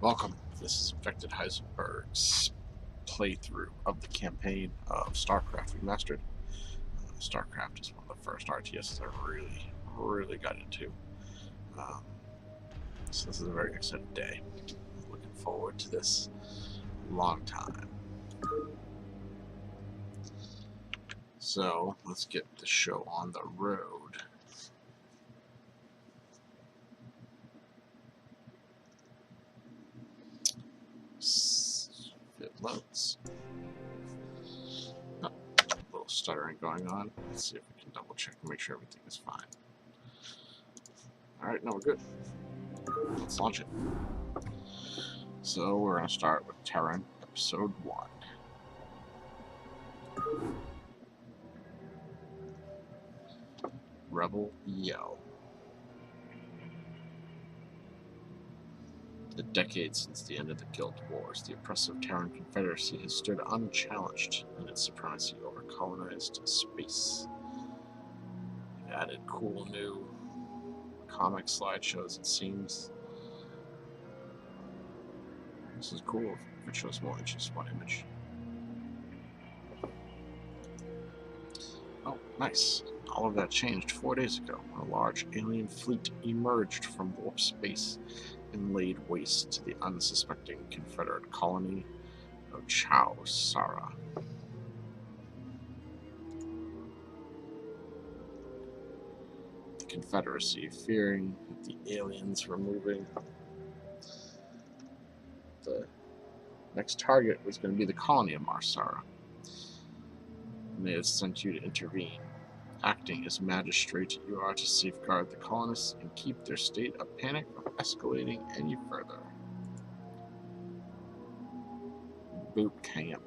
Welcome. This is Infected Heisenberg's playthrough of the campaign of Starcraft Remastered. Starcraft is one of the first RTSs I really got into. So this is a very exciting day. I'm looking forward to this long time. So let's get the show on the road. It loads. Oh, a little stuttering going on. Let's see if we can double check and make sure everything is fine. Alright, no, we're good. Let's launch it. So we're going to start with Terran, Episode 1. Rebel Yell. The decades since the end of the Guild Wars, the oppressive Terran Confederacy has stood unchallenged in its supremacy over colonized space. They've added cool new comic slideshows, it seems. This is cool if it shows more than just one image. Oh, nice. All of that changed 4 days ago when a large alien fleet emerged from warp space and laid waste to the unsuspecting Confederate colony of Chow Sara. The Confederacy, fearing that the aliens were moving, the next target was going to be the colony of Marsara. And they had sent you to intervene. Acting as magistrate, you are to safeguard the colonists and keep their state of panic from escalating any further. Boot camp.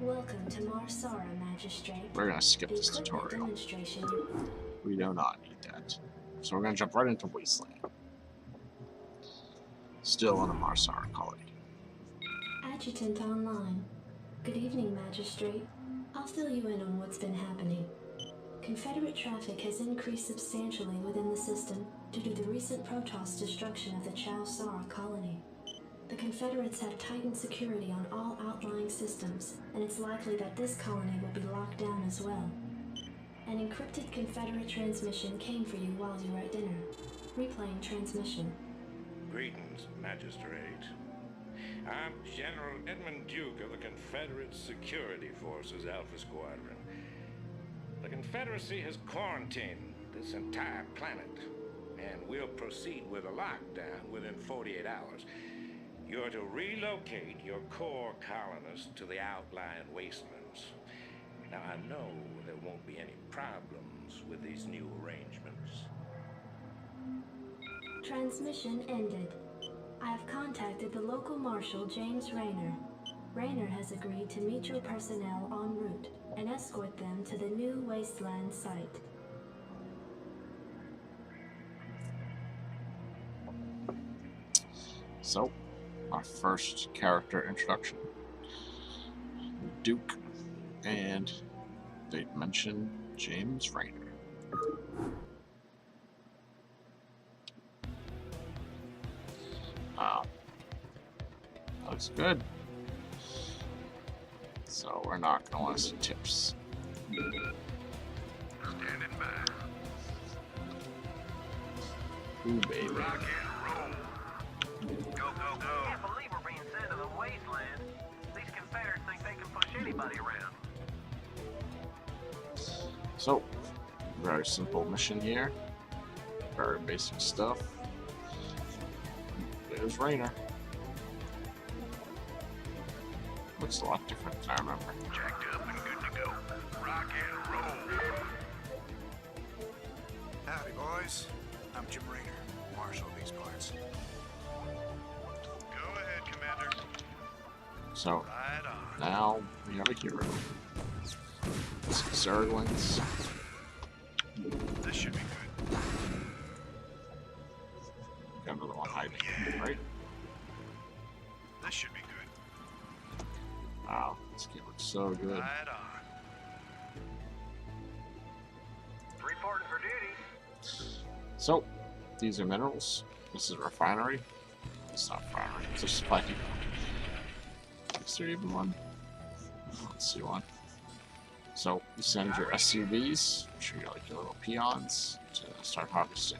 Welcome to Marsara, Magistrate. We're going to skip this tutorial. We do not need that. So we're going to jump right into Wasteland. Still on the Marsara colony. Adjutant online. Good evening, Magistrate. I'll fill you in on what's been happening. Confederate traffic has increased substantially within the system due to the recent Protoss destruction of the Chow Sara colony. The Confederates have tightened security on all outlying systems, and it's likely that this colony will be locked down as well. An encrypted Confederate transmission came for you while you were at dinner. Replaying transmission. Greetings, Magistrate. I'm General Edmund Duke of the Confederate Security Forces Alpha Squadron. The Confederacy has quarantined this entire planet, and we'll proceed with a lockdown within 48 hours. You're to relocate your core colonists to the outlying wastelands. Now, I know there won't be any problems with these new arrangements. Transmission ended. I have contacted the local marshal, James Raynor. Raynor has agreed to meet your personnel en route and escort them to the new wasteland site. So, our first character introduction. Duke, and they mention James Raynor. Wow. Looks good. So we're not going to want to see tips. Standing by. Ooh, baby. Rock and roll. Go, go, go. I can't believe we're being sent to the wasteland. These Confederates think they can push anybody around. So, very simple mission here. Very basic stuff. There's Raynor. Looks a lot different than I remember. Jacked up and good to go. Rock and roll. Howdy, boys. I'm Jim Raynor, Marshal of these parts. Go ahead, Commander. So, Right on. now we have a hero. Some Zerglings. This should be good. Got another one hiding, Yeah. right? This should be good. Wow, this game looks so good. Right on. Reporting for duty. So, these are minerals. This is a refinery. It's not a refinery. It's a supply depot. Is there even one? Let's see one. So, you send your SUVs, which are like your little peons, to start harvesting.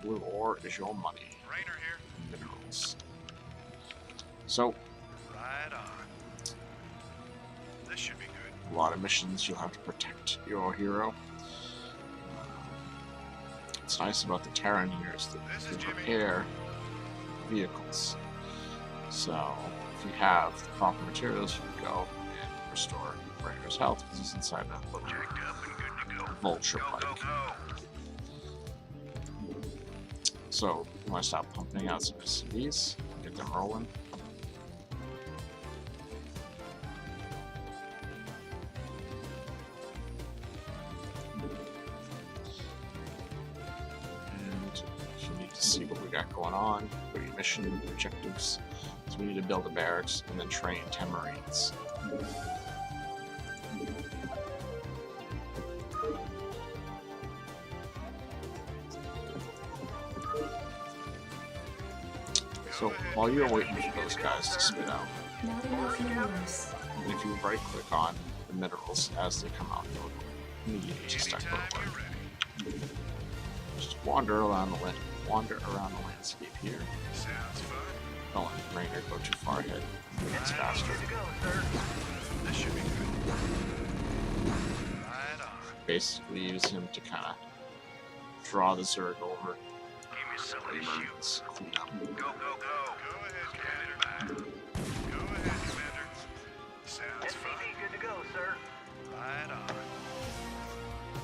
Blue ore is your money. Raynor here. Minerals. So, Right on. This should be good. a lot of missions you'll have to protect your hero. What's nice about the Terran here is that you can repair vehicles. So, if you have the proper materials, you can go and restore Raynor's health because he's inside that little Jacked up and good to go. vulture Go, pipe. go, go. So, you want to stop pumping out some SCVs, get them rolling. And if you need to see what we got going on, what are your mission objectives. So we need to build a barracks and then train 10 Marines. So while you're waiting for those guys to spit out, Not enough minerals. and if you right click on the minerals as they come out, you'll immediately just start Anytime going. you're ready. Just wander around the landscape here. Sounds fun. Don't let Raynor go too far ahead. It's SCV faster. good to go, sir. This should be good. Right on. Basically use him to kind of draw the Zerg over. Give me some of these shoots. Clean up. Go, go, go. Go ahead, Commander. Go ahead, Commander. Sounds fun. SCV good to go, sir. Right on.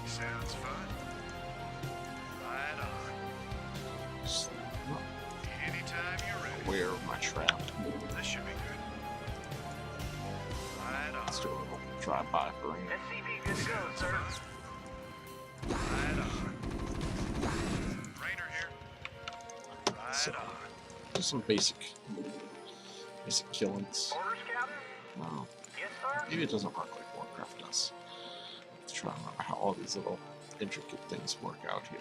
Sounds fun. Right on. Just Anytime you're ready. aware of my trap. This should be good. Right on. Let's do a little drive-by for Raynor. SCV good to go, sir. Right on. Raynor here. Right So, on. do some basic killings. Orders, Captain? Wow. Yes, sir. Maybe it doesn't work like Warcraft does. Let's try and remember how all these little intricate things work out here.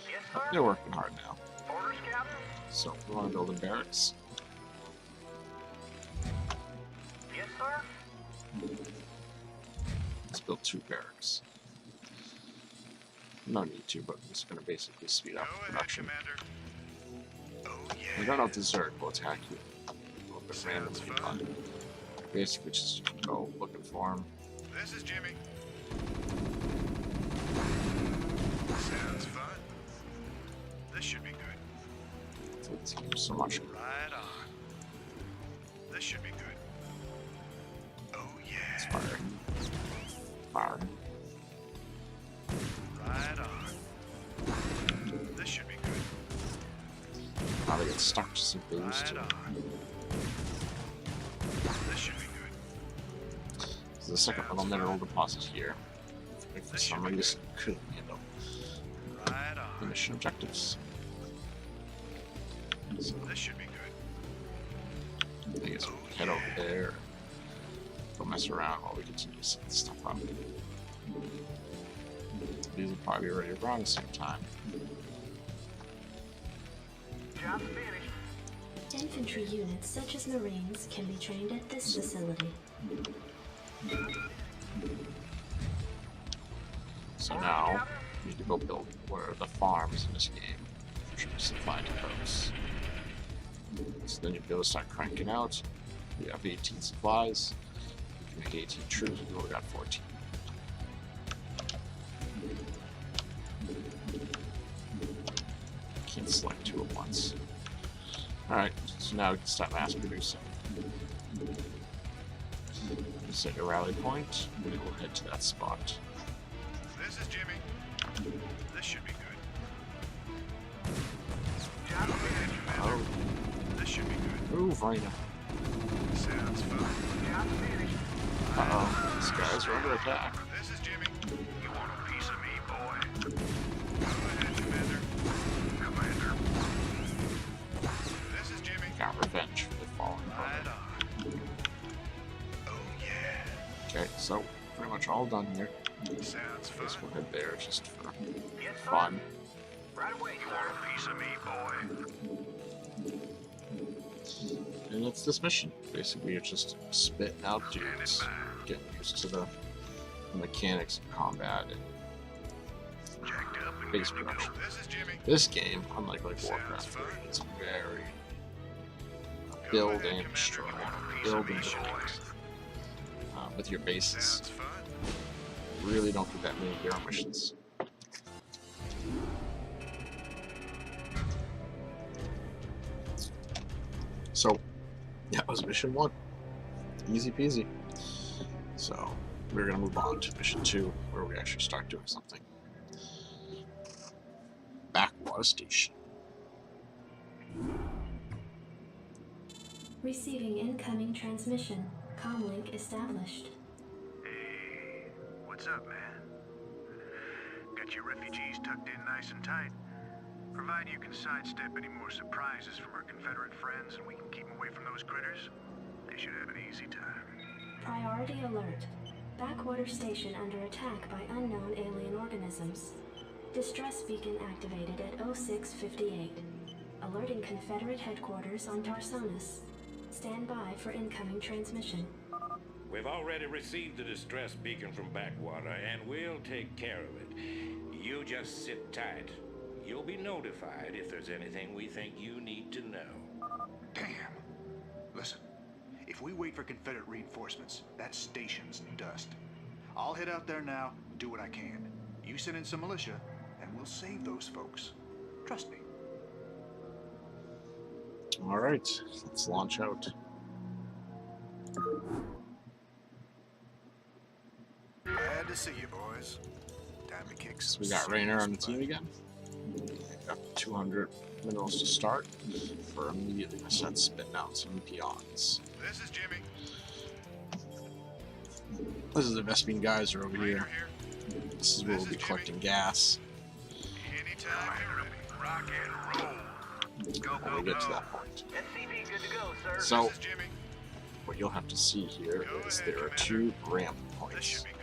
Yes, But sir. they're working hard now. Orders, Captain? So we want to build a barracks. Yes, sir. Let's build 2 barracks. No need to, but it's going to basically speed up Go ahead, production. Commander. Oh, We yeah. don't know if the Zerg will attack you a little bit Sounds randomly, fun. but basically just go looking for him. This is Jimmy. Sounds fun. This should be good. Doesn't seem so much. Right on. This should be good. Oh, It's yeah. fire. Fire. Right on. This should be good. How they get stuck just some boost. Right on. This should be good. There's a second little mineral deposit here. If for some reason couldn't handle Right the on. mission objectives. So This should be good. I guess we can head over there. Go mess around while we continue to set stuff up. These will probably be ready to run at the same time. Job's finished. Infantry units such as Marines can be trained at this facility. So now, we need to go build where the farms in this game, which are supply depots. So then you'll be able to start cranking out. We have 18 supplies. We can make 18 troops, we only got 14. Can't select 2 at once. Alright, so now we can start mass producing. Set your rally point, and we'll head to that spot. This is Jimmy. This should be good. Job's finished. Oh, This should be good. move, Raynor. Sounds fun. Job's finished. Uh-oh, these guys are under attack. This is Jimmy. You want a piece of me, boy? Go ahead, Commander. Commander. This is Jimmy. Got revenge for the fallen Right brother. on. Oh, yeah. Okay, so pretty much all done here. Sounds fun. This one head there just for Yes, sir. fun. Right away, You sir. want a piece of me, boy? And it's this mission. Basically, you're just spitting out dudes, Standing getting used to the mechanics of combat and Jacked up and base good to go. production. This is Jimmy. This game, unlike Sounds Warcraft 3, fun. it's very Go build ahead, and Commander. destroy, You want a piece build of me, and destroy. boy? With your bases. Sounds fun. Really don't do that many hero missions. So, that was mission 1. Easy peasy. So, we're going to move on to mission 2, where we actually start doing something. Backwater Station. Receiving incoming transmission. Comlink established. Hey, what's up, man? Got your refugees tucked in nice and tight? Provided you can sidestep any more surprises from our Confederate friends and we can keep them away from those critters, they should have an easy time. Priority alert. Backwater station under attack by unknown alien organisms. Distress beacon activated at 0658. Alerting Confederate headquarters on Tarsonis. Stand by for incoming transmission. We've already received the distress beacon from Backwater, and we'll take care of it. You just sit tight. You'll be notified if there's anything we think you need to know. Damn. Listen, if we wait for Confederate reinforcements, that station's dust. I'll head out there now, do what I can. You send in some militia, and we'll save those folks. Trust me. Alright, let's launch out. Glad to see you, boys. Time to kick So some we got Raynor on the serious team butt. again. We've got 200 minerals to start. For immediately going to start spitting out some peons. This is Jimmy. This is the Vespine guys are over Raynor here. here. This is where we'll be collecting gas Anytime you're ready. Rock and roll. Go, when we get to that point. SCV good to go, sir. So, This is Jimmy. what you'll have to see here Go is ahead, there are Commander. 2 ramp This points. should be good.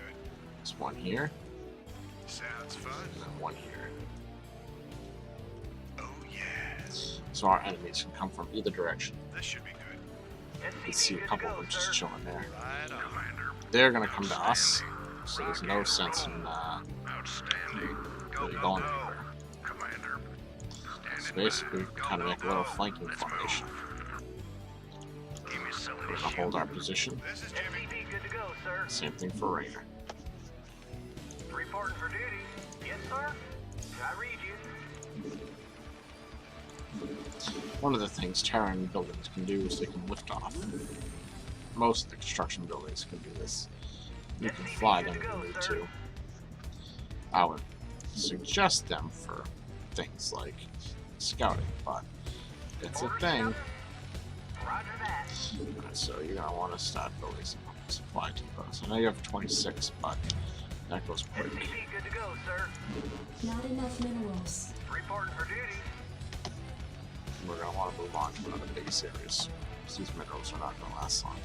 There's one here, Sounds fun. and then one here. Oh yeah. So our enemies can come from either direction. This should be good. You can see a SCV good to couple of go, them just sir. chilling there. Right on. Commander. They're going to come to us, so there's no sense in Outstanding. really going anywhere. Commander. So basically, kind of make a little flanking formation. Give me some of We're this going to hold shit. our position. This is Jimmy. SCV good to go, sir. Same thing for Raynor. Reporting for duty. Yes, sir. Did I read you? One of the things Terran buildings can do is they can lift off. Most of the construction buildings can do this. You can fly them if you need to. I would suggest them for things like scouting, but it's a thing. Roger that. So you're gonna want to start building some supply depots. I know you have 26, but that goes quick. SCV good to go, sir. Not enough minerals. Reporting for duty. We're gonna want to move on to other base areas, because these minerals are not gonna last long.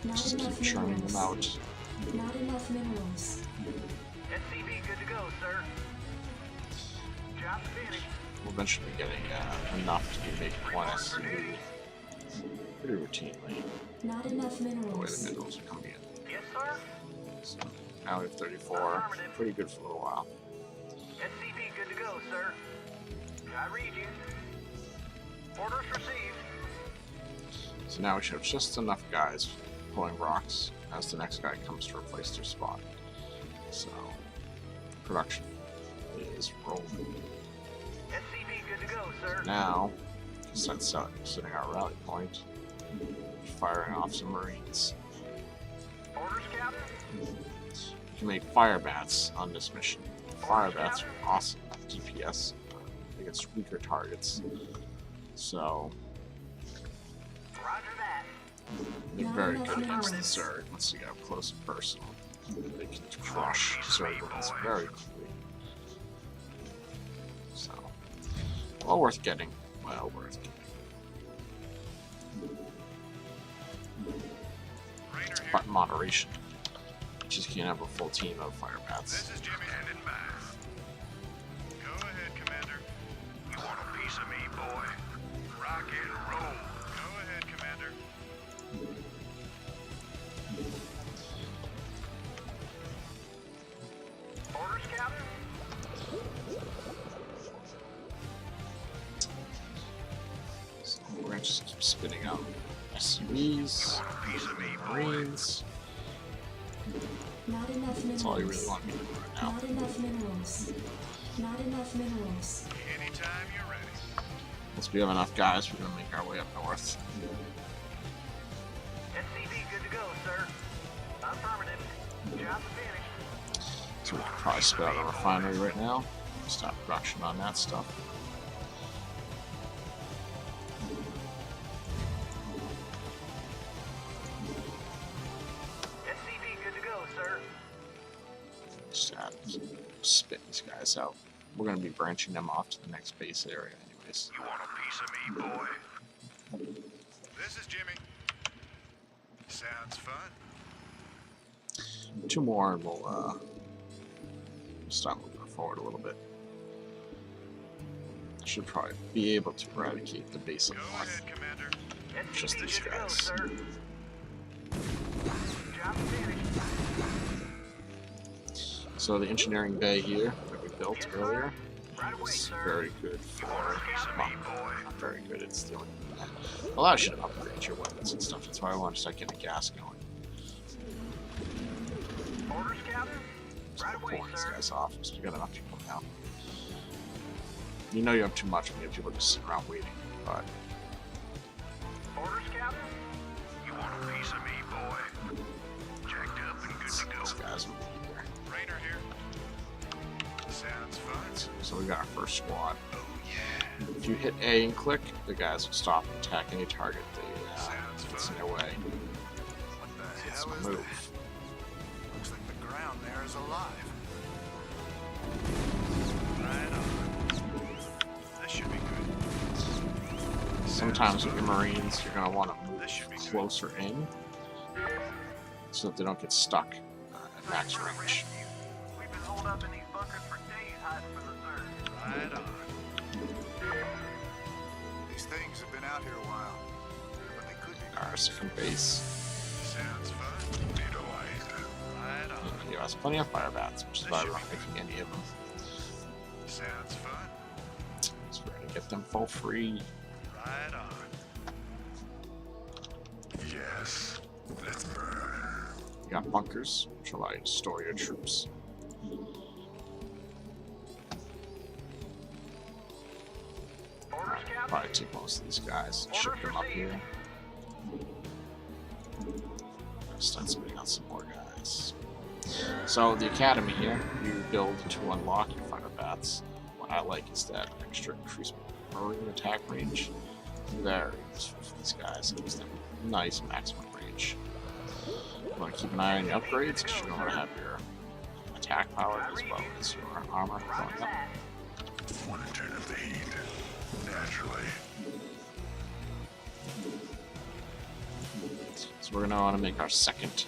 Not Just keep enough churning minerals. them out. Not enough minerals. SCV good to go, sir. Job finished. We'll eventually be getting enough to be making one SCV pretty routinely. Not enough The way the minerals. minerals are coming in. Yes, sir. So now we have 34. Pretty good for a little while. SCV good to go, sir. Did I read you? Orders received. So now we should have just enough guys pulling rocks as the next guy comes to replace their spot. So production is rolling. SCV good to go, sir. Now, start setting our rally point, firing off some Marines. Orders, Captain. You can make fire bats on this mission. Fire bats are awesome DPS against weaker targets. So Roger that. they're very good against the Zerg once you get up close and personal. They can crush Zerglings very quickly. So, well worth getting. Well worth getting. But moderation. Just can't have a full team of fire bats. This is Jimmy standing by. Go ahead, Commander. You want a piece of me, boy? Rock and roll. Go ahead, Commander. Orders, Captain? So we're gonna just keep spinning out SUVs, Marines. Not enough minerals. That's all you really want me to do right now. Not enough minerals. Not enough minerals. Anytime you're ready. Once we have enough guys, we're gonna make our way up north. SCV good to go, sir. Affirmative. Job finished. So we can probably spit out a refinery right now. Stop production on that stuff. SCV good to go, sir. Just spit these guys out. We're gonna be branching them off to the next base area anyways. You want a piece of me, boy? This is Jimmy. Sounds fun. 2 more and we'll start moving forward a little bit. Should probably be able to eradicate the base of Go the north. ahead, Commander. Just SCV these good to go, guys. sir. Job finished. So the engineering bay here that we built Yes, sir. earlier Right away, is sir. very good for Piece of me, boy. not very good at stealing. Allows you to upgrade your weapons and stuff. That's why I want to start getting gas going. Orders, Captain? So Right we're away, pulling these sir. guys off. So we got enough people now. You know you have too much when you have people just sitting around waiting, but Orders, Captain? You want a piece of me, boy? Jacked up and good to these go. guys will be here. Raynor here. Sounds fun. So we got our first squad. Oh yeah. If you hit A and click, the guys will stop and attack any target that's in their way. What the It's hell a is move. that? Looks like the ground there is alive. Right on. This should be good. Sometimes with your Marines, you're going to want to move This should be good. closer in so that they don't get stuck at max range. We've been holed up in these bunkers for days hiding from the Zerg. Right on. These things have been out here a while, but they could be. Our second base. Sounds fun. Need a light. Right on. And give us plenty of fire bats, which is why we're not making any of them. Sounds fun. So we're going to get them for free. Right on. Yes. Let's burn. You got bunkers, which allow you to store your troops. Orders, Captain? Probably take most of these guys and ship them up here. Start spinning out some more guys. So the academy here, you build to unlock your fire bats. What I like is that extra increased Marine attack range. Very useful for these guys. It gives them nice maximum range. You want to keep an eye on your upgrades because you want to have your attack power as well as your armor going up. Want to turn up the heat. Naturally. So we're gonna want to make our second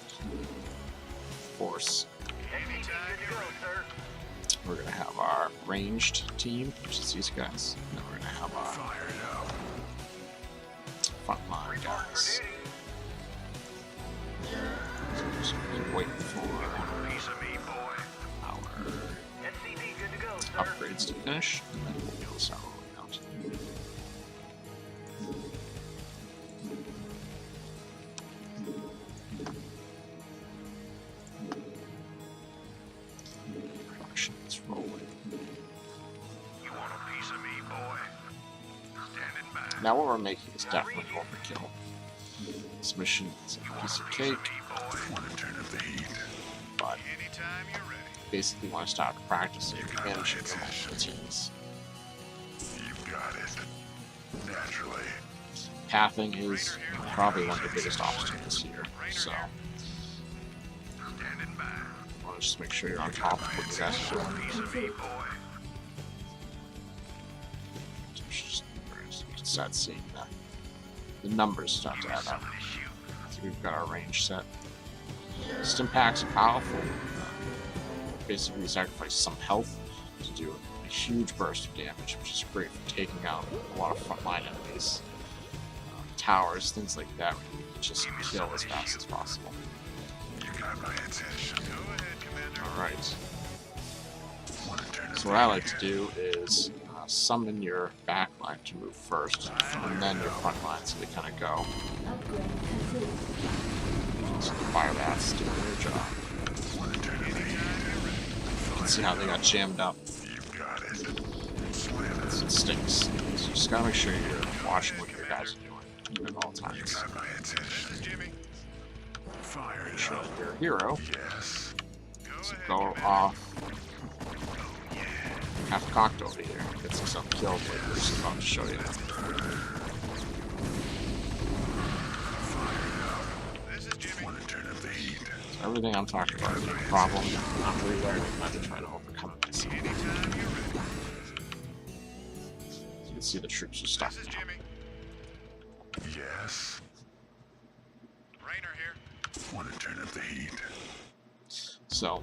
force. SCV good to go, sir. We're gonna have our ranged team, which is these guys. And then we're gonna have our Fired up. frontline guys. So we're waiting for Piece of me, boy. our SCV good to go, sir. upgrades to finish, and then we'll be able to start rolling out. Production is rolling. You want a piece of me, boy? Standing by. Now what we're making is definitely overkill. This mission is a piece of cake, Want to turn up the heat. but Anytime you're ready. basically want to start practicing managing the multiple teams. You've got it. Naturally. Pathing is probably one of the biggest obstacles here, so Standing by. want to just make sure you're on top of what you guys are doing. Complete. You can start seeing the numbers start to add up. So we've got our range set. Stim packs are powerful. Basically, you sacrifice some health to do a huge burst of damage, which is great for taking out a lot of frontline enemies. Towers, things like that, where you can just kill as fast as possible. Alright. So what I like to do is summon your back line to move first, and then your front line so they kind of go. Upgrade complete. So the fire bats doing their job. You can see how they got jammed up. It stinks. So you just gotta make sure you're watching what your guys are doing at all times. Make sure you're a hero. So go off. Half cocked over here. Gets himself killed like we're just about to show you. So everything I'm talking about is a problem. I'm relearning how to try to overcome it myself. You can see the troops are stuck now. Yes. Raynor here. Want to turn up the heat. So,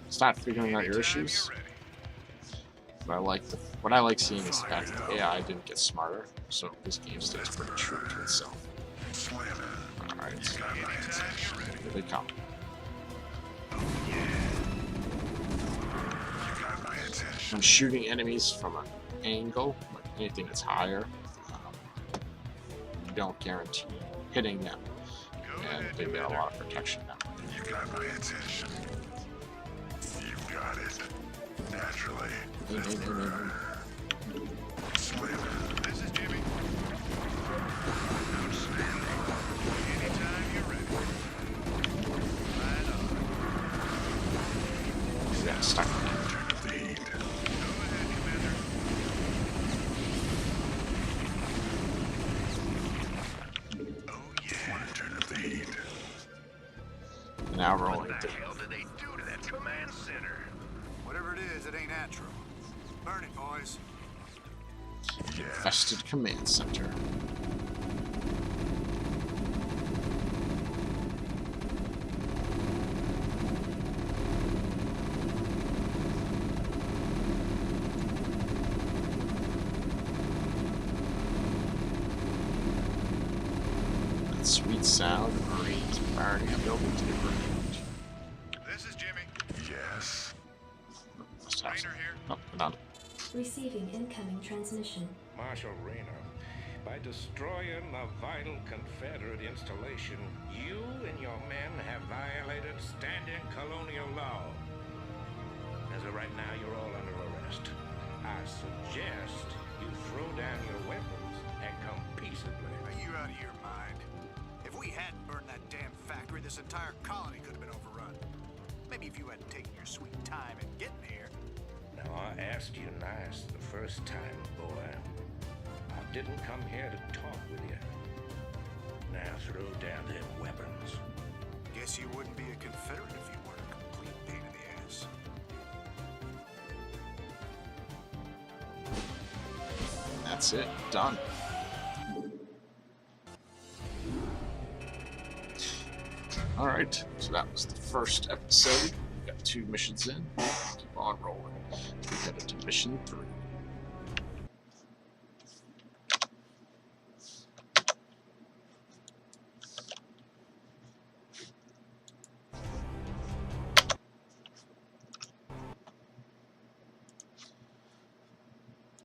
start figuring out your issues. What I like seeing is the fact that the AI didn't get smarter, so this game stays pretty true to itself. Alright, here they come. When shooting enemies from an angle, like anything that's higher, you don't guarantee hitting them, and they get a lot of protection now. You got my attention. You got it. Naturally. This is Jimmy. Outstanding. Anytime you're ready. Right on. Yeah, stuck. Turn up the heat. Go ahead, Commander. Oh yeah. Want to turn up the heat. Now rolling. What the hell did they do to that command center? Whatever it is, it ain't natural. Burn it, boys. Infested command center. That sweet sound of Marines firing a building to the ground. This is Jimmy. Yes. Must have some. Raynor here. Oh, not. Receiving incoming transmission. Marshal Raynor, by destroying a vital Confederate installation, you and your men have violated standing colonial law. As of right now, you're all under arrest. I suggest you throw down your weapons and come peaceably. Are you out of your mind? If we hadn't burned that damn factory, this entire colony could have been overrun. Maybe if you hadn't taken your sweet time in getting here. Now, I asked you nice the first time, boy. I didn't come here to talk with you. Now throw down them weapons. Guess you wouldn't be a Confederate if you weren't a complete pain in the ass. That's it. Done. Alright, so that was the first episode. We got 2 missions in. Keep on rolling. We headed to mission 3.